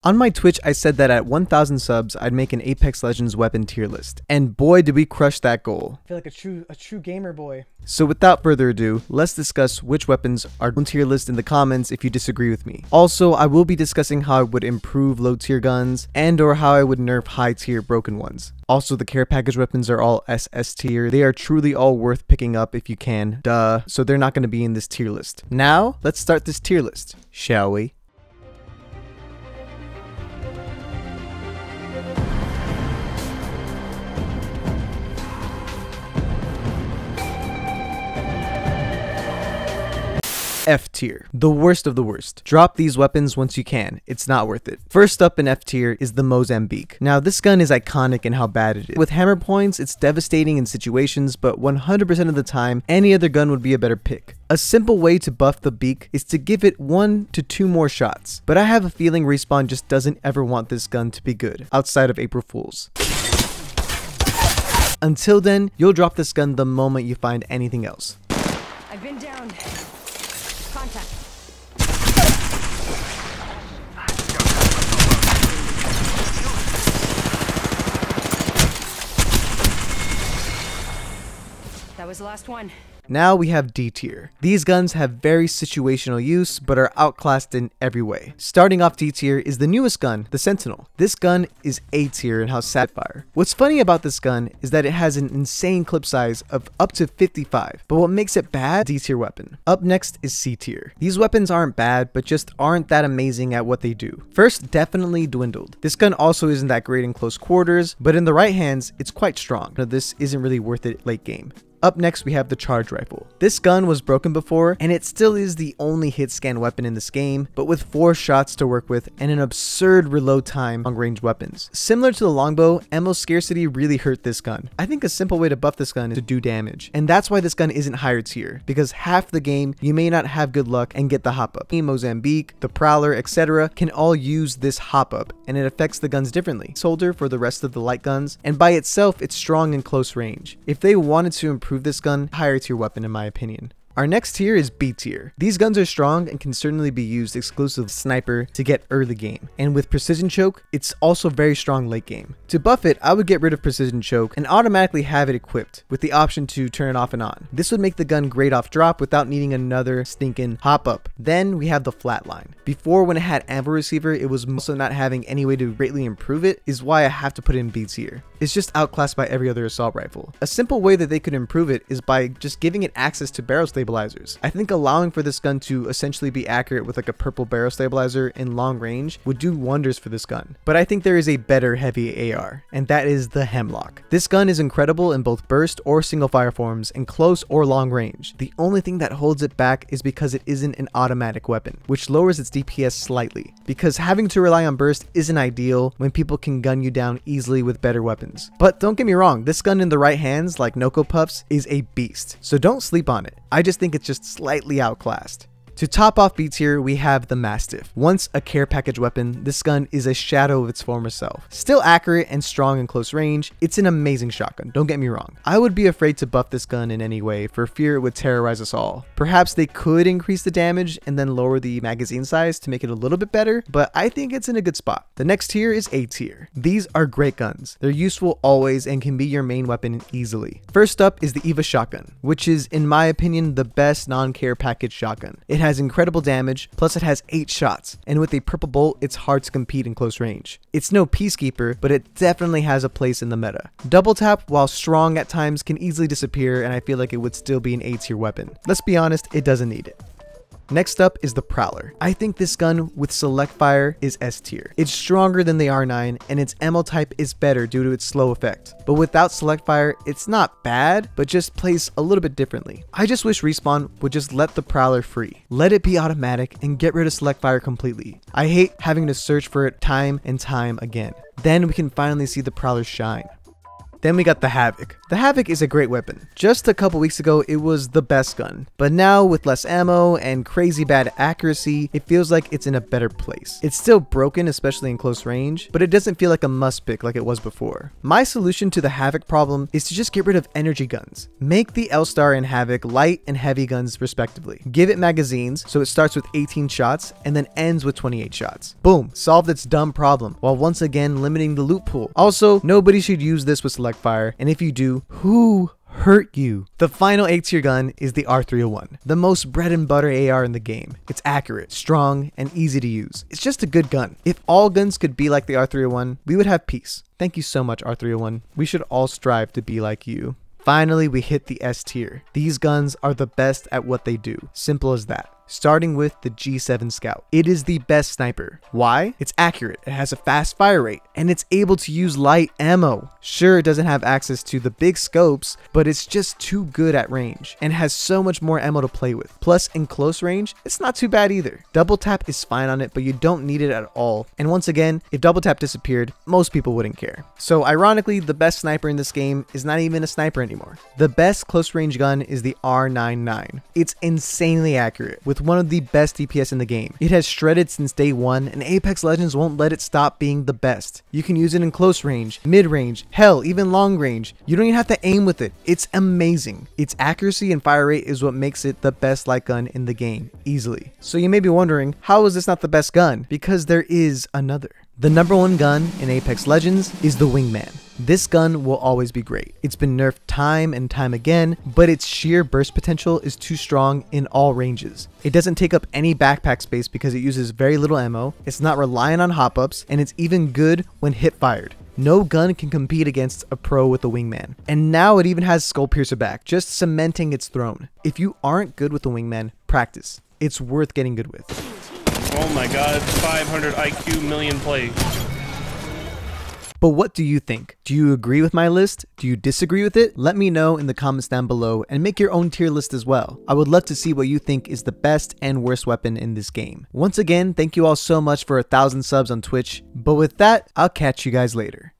On my Twitch, I said that at 1,000 subs, I'd make an Apex Legends weapon tier list. And boy, did we crush that goal. I feel like a true gamer boy. So without further ado, let's discuss which weapons are on tier list in the comments if you disagree with me. Also, I will be discussing how I would improve low tier guns and or how I would nerf high tier broken ones. Also, the care package weapons are all SS tier. They are truly all worth picking up if you can. Duh. So they're not going to be in this tier list. Now, let's start this tier list, shall we? F tier, the worst of the worst. Drop these weapons once you can, it's not worth it. First up in F tier is the Mozambique. Now this gun is iconic in how bad it is. With hammer points, it's devastating in situations, but 100% of the time, any other gun would be a better pick. A simple way to buff the beak is to give it 1 to 2 more shots, but I have a feeling Respawn just doesn't ever want this gun to be good, outside of April Fools. Until then, you'll drop this gun the moment you find anything else. I've been down. Contact. That was the last one. Now we have D tier. These guns have very situational use, but are outclassed in every way. Starting off D tier is the newest gun, the Sentinel. This gun is A tier in how fire. What's funny about this gun is that it has an insane clip size of up to 55, but what makes it bad? D tier weapon. Up next is C tier. These weapons aren't bad, but just aren't that amazing at what they do. First, definitely Dwindled. This gun also isn't that great in close quarters, but in the right hands, it's quite strong. Now, this isn't really worth it late game. Up next, we have the Charge Rifle. This gun was broken before, and it still is the only hit scan weapon in this game, but with 4 shots to work with and an absurd reload time on ranged weapons. Similar to the longbow, ammo scarcity really hurt this gun. I think a simple way to buff this gun is to do damage, and that's why this gun isn't higher tier, because half the game, you may not have good luck and get the hop up. Mozambique, the Prowler, etc. can all use this hop up, and it affects the guns differently. Soldier for the rest of the light guns, and by itself, it's strong in close range. If they wanted to improve this gun, higher tier weapon in my opinion. Our next tier is B tier. These guns are strong and can certainly be used exclusive sniper to get early game. And with precision choke, it's also very strong late game. To buff it, I would get rid of precision choke and automatically have it equipped with the option to turn it off and on. This would make the gun great off drop without needing another stinking hop up. Then we have the flatline. Before, when it had ammo receiver, it was also not having any way to greatly improve it, is why I have to put it in B tier. It's just outclassed by every other assault rifle. A simple way that they could improve it is by just giving it access to barrel stabilizers. I think allowing for this gun to essentially be accurate with like a purple barrel stabilizer in long range would do wonders for this gun. But I think there is a better heavy AR, and that is the Hemlock. This gun is incredible in both burst or single fire forms and close or long range. The only thing that holds it back is because it isn't an automatic weapon, which lowers its DPS slightly, because having to rely on burst isn't ideal when people can gun you down easily with better weapons. But don't get me wrong, this gun in the right hands, like Noco Puffs, is a beast, so don't sleep on it. I just think it's just slightly outclassed. To top off B tier, we have the Mastiff. Once a care package weapon, this gun is a shadow of its former self. Still accurate and strong in close range, it's an amazing shotgun, don't get me wrong. I would be afraid to buff this gun in any way for fear it would terrorize us all. Perhaps they could increase the damage and then lower the magazine size to make it a little bit better, but I think it's in a good spot. The next tier is A tier. These are great guns. They're useful always and can be your main weapon easily. First up is the EVA shotgun, which is, in my opinion, the best non-care package shotgun. It has incredible damage, plus it has 8 shots, and with a purple bolt, it's hard to compete in close range. It's no Peacekeeper, but it definitely has a place in the meta. Double tap, while strong at times, can easily disappear, and I feel like it would still be an A tier weapon. Let's be honest, it doesn't need it. Next up is the Prowler. I think this gun with select fire is S tier. It's stronger than the R9 and its ammo type is better due to its slow effect. But without select fire, it's not bad, but just plays a little bit differently. I just wish Respawn would just let the Prowler free. Let it be automatic and get rid of select fire completely. I hate having to search for it time and time again. Then we can finally see the Prowler shine. Then we got the Havoc. The Havoc is a great weapon. Just a couple weeks ago, it was the best gun. But now with less ammo and crazy bad accuracy, it feels like it's in a better place. It's still broken, especially in close range, but it doesn't feel like a must pick like it was before. My solution to the Havoc problem is to just get rid of energy guns. Make the L-Star and Havoc light and heavy guns respectively. Give it magazines so it starts with 18 shots and then ends with 28 shots. Boom, solved its dumb problem, while once again limiting the loot pool. Also, nobody should use this with select fire, and if you do, who hurt you? The final A tier gun is the R301, the most bread and butter AR in the game. It's accurate, strong, and easy to use. It's just a good gun. If all guns could be like the R301, we would have peace. Thank you so much, R301. We should all strive to be like you. Finally, we hit the S tier. These guns are the best at what they do. Simple as that. Starting with the G7 Scout. It is the best sniper. Why? It's accurate, it has a fast fire rate, and it's able to use light ammo. Sure, it doesn't have access to the big scopes, but it's just too good at range, and has so much more ammo to play with. Plus, in close range, it's not too bad either. Double tap is fine on it, but you don't need it at all. And once again, if double tap disappeared, most people wouldn't care. So ironically, the best sniper in this game is not even a sniper anymore. The best close range gun is the R99. It's insanely accurate, with one of the best DPS in the game. It has shredded since day one, and Apex Legends won't let it stop being the best. You can use it in close range, mid range, hell, even long range. You don't even have to aim with it. It's amazing. Its accuracy and fire rate is what makes it the best light gun in the game, easily. So you may be wondering, how is this not the best gun? Because there is another. The number one gun in Apex Legends is the Wingman. This gun will always be great. It's been nerfed time and time again, but its sheer burst potential is too strong in all ranges. It doesn't take up any backpack space because it uses very little ammo, it's not reliant on hop-ups, and it's even good when hip fired. No gun can compete against a pro with the Wingman. And now it even has Skull Piercer back, just cementing its throne. If you aren't good with the Wingman, practice. It's worth getting good with. Oh my god, 500 IQ million plays. But what do you think? Do you agree with my list? Do you disagree with it? Let me know in the comments down below and make your own tier list as well. I would love to see what you think is the best and worst weapon in this game. Once again, thank you all so much for 1,000 subs on Twitch. But with that, I'll catch you guys later.